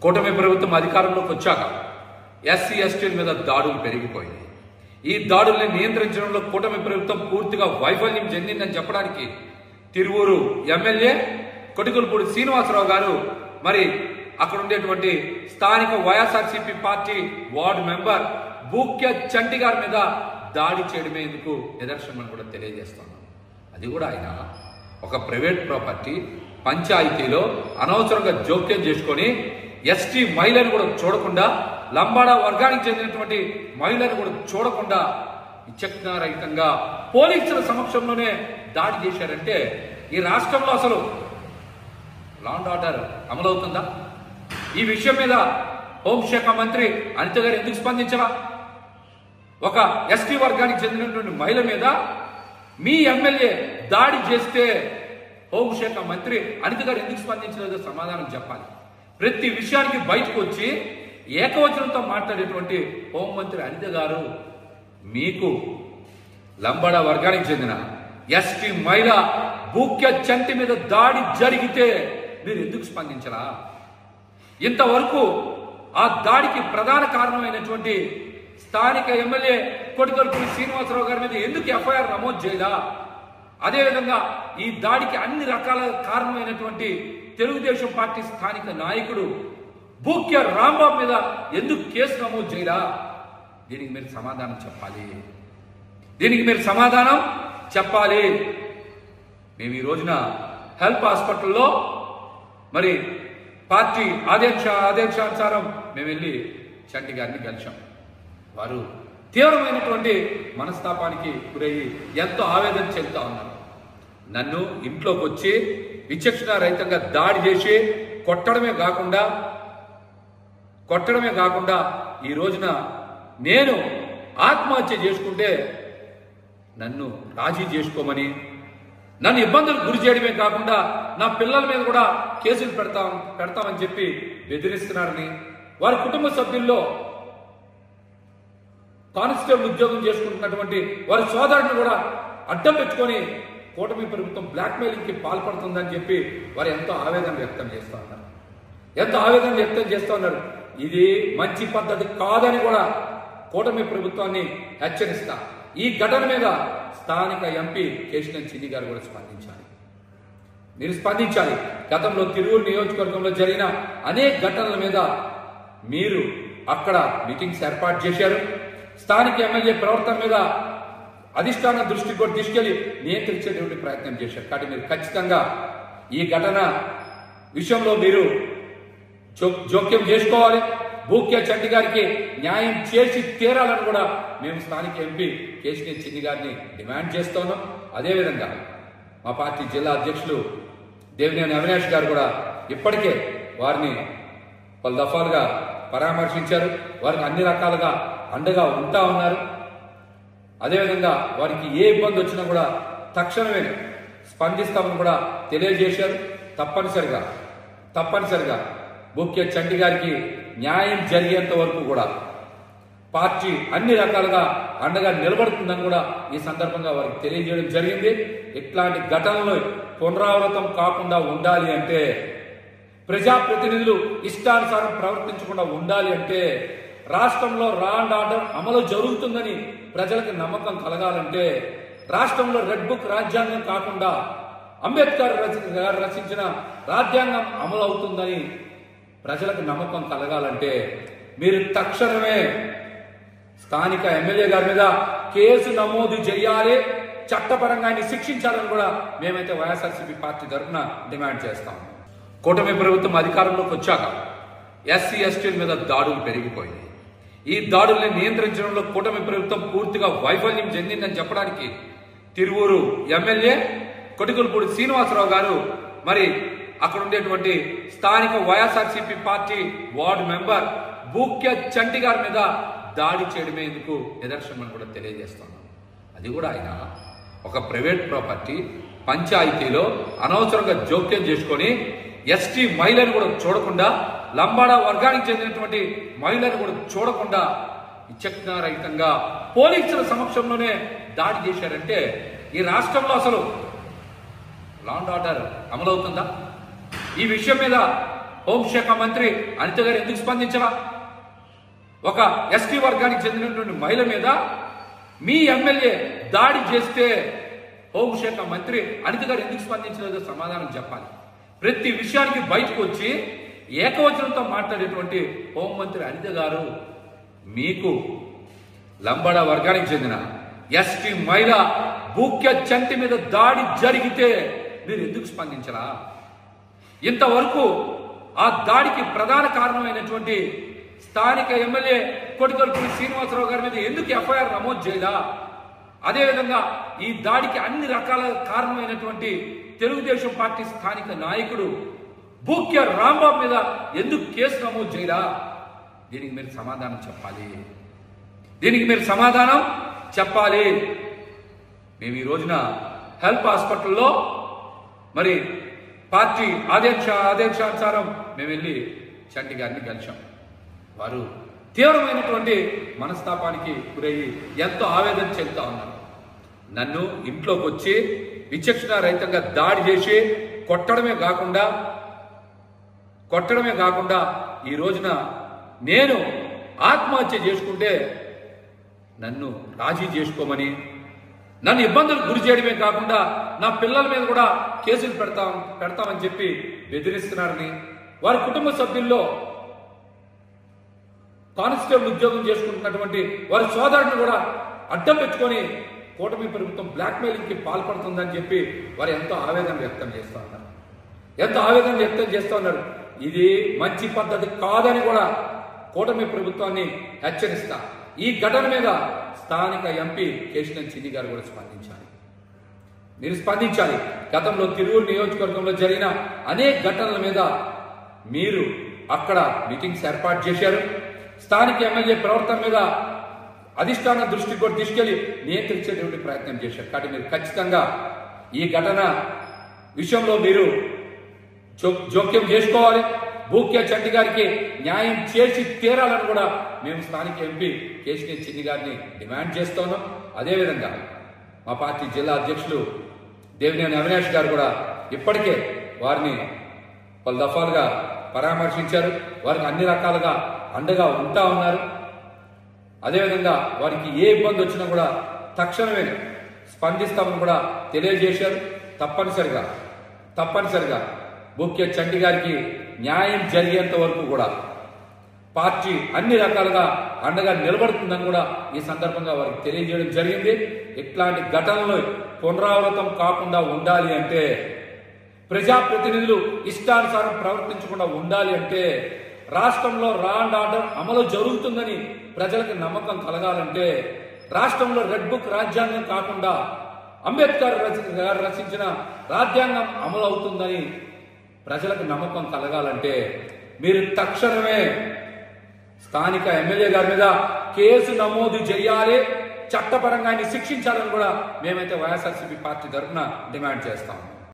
కూటమి ప్రభుత్వం అధికారంలోకి వచ్చాక ఎస్సీ ఎస్టీల మీద దాడులు పెరిగిపోయాయి. ఈ దాడుల్ని నియంత్రించడంలో కూటమి ప్రభుత్వం పూర్తిగా వైఫల్యం చెందిందని చెప్పడానికి తిరువూరు ఎమ్మెల్యే కొటికులపూడి శ్రీనివాసరావు గారు మరి అక్కడ ఉండేటువంటి స్థానిక YSRCP party ward member Bhukya Chanti గారి మీద దాడి చేయడమే ఎందుకు నిదర్శనం కూడా తెలియజేస్తున్నాం. అది కూడా ఆయన ఒక ప్రైవేట్ ప్రాపర్టీ పంచాయతీలో అనవసరంగా జోక్యం చేసుకొని ఎస్టీ మహిళను కూడా చూడకుండా, లంబాడా వర్గానికి చెందినటువంటి మహిళను కూడా చూడకుండా విచక్షణారహితంగా పోలీసుల సమక్షంలోనే దాడి చేశారంటే ఈ రాష్ట్రంలో అసలు లా అండ్ ఆర్డర్ అమలవుతుందా? ఈ విషయం మీద హోంశాఖ మంత్రి అనిత గారు ఎందుకు స్పందించరా? ఒక ఎస్టీ వర్గానికి చెందినటువంటి మహిళ మీద మీ ఎమ్మెల్యే దాడి చేస్తే హోంశాఖ మంత్రి అనిత గారు ఎందుకు స్పందించలేదో సమాధానం చెప్పాలి. ప్రతి విషయానికి బయటకు వచ్చి ఏకవచనంతో మాట్లాడేటువంటి హోంమంత్రి అనిత గారు మీకు లంబాడా వర్గానికి చెందిన ఎస్టీ మహిళ బూక్య చంటి మీద దాడి జరిగితే మీరు ఎందుకు స్పందించరా? ఇంతవరకు ఆ దాడికి ప్రధాన కారణమైనటువంటి స్థానిక ఎమ్మెల్యే కొటికులపూడి శ్రీనివాసరావు గారి మీద ఎందుకు ఎఫ్ఐఆర్ నమోదు చేయలా? అదేవిధంగా ఈ దాడికి అన్ని రకాల కారణమైనటువంటి తెలుగుదేశం పార్టీ స్థానిక నాయకుడు బూక్య రాంబాబు మీద ఎందుకు కేసు నమోదు చేయరా? దీనికి మీరు సమాధానం చెప్పాలి. మేము ఈ రోజున హెల్ప్ హాస్పిటల్లో మరి పార్టీ ఆదేశానుసారం మేము వెళ్ళి చంటి గారిని కలిశాం. వారు తీవ్రమైనటువంటి మనస్తాపానికి గురయ్యి ఎంతో ఆవేదన చెందుతా ఉన్నారు. నన్ను ఇంట్లోకి వచ్చి విచక్షణారహితంగా దాడి చేసి కొట్టడమే కాకుండా ఈ రోజున నేను ఆత్మహత్య చేసుకుంటే నన్ను రాజీ చేసుకోమని, నన్ను ఇబ్బందులు గురి చేయడమే కాకుండా నా పిల్లల మీద కూడా కేసులు పెడతామని చెప్పి బెదిరిస్తున్నారని, వారి కుటుంబ సభ్యుల్లో కానిస్టేబుల్ ఉద్యోగం చేసుకుంటున్నటువంటి వారి సోదరుడిని కూడా అడ్డం పెట్టుకొని కూటమి ప్రభుత్వం బ్లాక్మెయిలింగ్ కి పాల్పడుతుందని చెప్పి వారు ఎంతో ఆవేదన వ్యక్తం చేస్తూ ఉన్నారు. ఇది మంచి పద్ధతి కాదని కూడా కూటమి ప్రభుత్వాన్ని హెచ్చరిస్తా. ఈ ఘటన మీద స్థానిక ఎంపీ కేశినేని చిన్ని గారు కూడా మీరు స్పందించాలి. గతంలో తిరువూరు నియోజకవర్గంలో జరిగిన అనేక ఘటనల మీద మీరు అక్కడ మీటింగ్స్ ఏర్పాటు చేశారు. స్థానిక ఎమ్మెల్యే ప్రవర్తన మీద అధిష్టాన దృష్టికి కూడా తీసుకెళ్లి నియంత్రించేటువంటి ప్రయత్నం చేశారు. కాబట్టి మీరు ఖచ్చితంగా ఈ ఘటన విషయంలో మీరు జోక్యం చేసుకోవాలి. బూక్య చంటి గారికి న్యాయం చేసి తీరాలని కూడా మేము స్థానిక ఎంపీ కేశినేని చిన్ని గారిని డిమాండ్ చేస్తున్నాం. అదేవిధంగా మా పార్టీ జిల్లా అధ్యక్షులు దేవినేని అవినాష్ గారు కూడా ఇప్పటికే వారిని పలు దఫాలుగా పరామర్శించారు. వారికి అన్ని రకాలుగా అండగా ఉంటా ఉన్నారు. అదేవిధంగా వారికి ఏ ఇబ్బంది వచ్చినా కూడా తక్షణమే స్పందిస్తామని కూడా తెలియజేశారు. తప్పనిసరిగా బూక్య చంటి గారికి న్యాయం జరిగేంత వరకు కూడా పార్టీ అన్ని రకాలుగా అండగా నిలబడుతుందని కూడా ఈ సందర్భంగా వారికి తెలియజేయడం జరిగింది. ఇట్లాంటి ఘటనలు పునరావృతం కాకుండా ఉండాలి అంటే, ప్రజాప్రతినిధులు ఇష్టానుసారం ప్రవర్తించకుండా ఉండాలి అంటే, రాష్ట్రంలో లా అండ్ ఆర్డర్ అమలు జరుగుతుందని ప్రజలకు నమ్మకం కలగాలంటే, రాష్ట్రంలో రెడ్ బుక్ రాజ్యాంగం కాకుండా అంబేద్కర్ గారు రచించిన రాజ్యాంగం అమలు అవుతుందని ప్రజలకు నమ్మకం కలగాలంటే మీరు తక్షణమే స్థానిక ఎమ్మెల్యే గారి మీద కేసు నమోదు చేయాలి, చట్టపరంగా ఆయన శిక్షించాలని కూడా మేమైతే వైఎస్ఆర్సీపీ పార్టీ తరఫున డిమాండ్ చేస్తాం. కూటమి ప్రభుత్వం అధికారంలోకి వచ్చాక ఎస్సీ ఎస్టీల మీద దాడులు పెరిగిపోయాయి. ఈ దాడుల్ని నియంత్రించడంలో కూటమి ప్రభుత్వం పూర్తిగా వైఫల్యం చెందిందని చెప్పడానికి తిరువూరు ఎమ్మెల్యే కొటికులపూడి శ్రీనివాసరావు గారు మరి అక్కడ ఉండేటువంటి స్థానిక YSRCP party ward member Bhukya Chanti గారి మీద దాడి చేయడమే ఎందుకు నిదర్శనం కూడా తెలియజేస్తున్నాం. అది కూడా ఆయన ఒక ప్రైవేట్ ప్రాపర్టీ పంచాయతీలో అనవసరంగా జోక్యం చేసుకొని ఎస్టీ మహిళను కూడా చూడకుండా, లంబాడా వర్గానికి చెందినటువంటి మహిళను కూడా చూడకుండా విచక్షణారహితంగా పోలీసుల సమక్షంలోనే దాడి చేశారంటే ఈ రాష్ట్రంలో అసలు లా అండ్ ఆర్డర్ అమలవుతుందా? ఈ విషయం మీద హోంశాఖ మంత్రి అనిత గారు ఎందుకు స్పందించరా? ఒక ఎస్టీ వర్గానికి చెందినటువంటి మహిళ మీద మీ ఎమ్మెల్యే దాడి చేస్తే హోంశాఖ మంత్రి అనిత గారు ఎందుకు స్పందించలేదో సమాధానం చెప్పాలి. ప్రతి విషయానికి బయటకు వచ్చి ఏకవచనంతో మాట్లాడేటువంటి హోంమంత్రి అనిత గారు మీకు లంబాడ వర్గానికి చెందిన ఎస్టీ మహిళ భూక్య చంటి మీద దాడి జరిగితే మీరు ఎందుకు స్పందించరా? ఇంతవరకు ఆ దాడికి ప్రధాన కారణమైనటువంటి స్థానిక ఎమ్మెల్యే కొడికల్పూడి శ్రీనివాసరావు గారి మీద ఎందుకు ఎఫ్ఐఆర్ నమోదు చేయలా? అదేవిధంగా ఈ దాడికి అన్ని రకాల కారణమైనటువంటి తెలుగుదేశం పార్టీ స్థానిక నాయకుడు భూక్య రాంబాబు మీద ఎందుకు కేసు నమోదు చేయలా? దీనికి మీరు సమాధానం చెప్పాలి. మేము ఈ రోజున హెల్ప్ హాస్పిటల్లో మరి పార్టీ ఆదేశానుసారం మేము వెళ్ళి చంటి గారిని కలిశాం. వారు తీవ్రమైనటువంటి మనస్తాపానికి గురయ్యి ఎంతో ఆవేదన చెందుతా ఉన్నారు. నన్ను ఇంట్లోకి వచ్చి విచక్షణ రహితంగా దాడి చేసి కొట్టడమే కాకుండా ఈ రోజున నేను ఆత్మహత్య చేసుకుంటే నన్ను రాజీ చేసుకోమని, నన్ను ఇబ్బందులు గురి చేయడమే కాకుండా నా పిల్లల మీద కూడా కేసులు పెడతామని చెప్పి బెదిరిస్తున్నారని, వారి కుటుంబ సభ్యుల్లో కానిస్టేబుల్ ఉద్యోగం చేసుకుంటున్నటువంటి వారి సోదరుని కూడా అడ్డం పెట్టుకొని కూటమి ప్రభుత్వం బ్లాక్మెయిలింగ్ కి పాల్పడుతుందని చెప్పి వారు ఎంతో ఆవేదన వ్యక్తం చేస్తూ ఉన్నారు. ఇది మంచి పద్ధతి కాదని కూడా కూటమి ప్రభుత్వాన్ని హెచ్చరిస్తా. ఈ ఘటన మీద స్థానిక ఎంపీ కేశినేని చిన్ని గారు కూడా మీరు స్పందించాలి. గతంలో తిరువూరు నియోజకవర్గంలో జరిగిన అనేక ఘటనల మీద మీరు అక్కడ మీటింగ్స్ ఏర్పాటు చేశారు. స్థానిక ఎమ్మెల్యే ప్రవర్తన మీద అధిష్టాన దృష్టికి కూడా తీసుకెళ్లి నియంత్రించేటువంటి ప్రయత్నం చేశారు. కాబట్టి మీరు ఖచ్చితంగా ఈ ఘటన విషయంలో మీరు జోక్యం చేసుకోవాలి. భూక్య చంటి గారికి న్యాయం చేసి తీరాలని కూడా మేము స్థానిక ఎంపీ కేశినేని చిన్ని గారిని డిమాండ్ చేస్తున్నాం. అదేవిధంగా మా పార్టీ జిల్లా అధ్యక్షులు దేవినేని అవినాష్ గారు కూడా ఇప్పటికే వారిని పలు దఫాలుగా పరామర్శించారు. వారికి అన్ని రకాలుగా అండగా ఉంటా ఉన్నారు. అదేవిధంగా వారికి ఏ ఇబ్బంది వచ్చినా కూడా తక్షణమే స్పందిస్తామని కూడా తెలియజేశారు. తప్పనిసరిగా భూక్య చంటి గారికి న్యాయం జరిగేంత వరకు కూడా పార్టీ అన్ని రకాలుగా అండగా నిలబడుతుందని కూడా ఈ సందర్భంగా వారికి తెలియజేయడం జరిగింది. ఇట్లాంటి ఘటనలు పునరావృతం కాకుండా ఉండాలి అంటే, ప్రజాప్రతినిధులు ఇష్టానుసారం ప్రవర్తించకుండా ఉండాలి అంటే, రాష్ట్రంలో లా అండ్ ఆర్డర్ అమలు జరుగుతుందని ప్రజలకు నమ్మకం కలగాలంటే, రాష్ట్రంలో రెడ్ బుక్ రాజ్యాంగం కాకుండా అంబేద్కర్ గారు రచించిన రాజ్యాంగం అమలు అవుతుందని ప్రజలకు నమ్మకం కలగాలంటే మీరు తక్షణమే స్థానిక ఎమ్మెల్యే గారి మీద కేసు నమోదు చేయాలి, చట్టపరంగా శిక్షించాలని కూడా మేమైతే వైఎస్ఆర్సీపీ పార్టీ తరఫున డిమాండ్ చేస్తాము.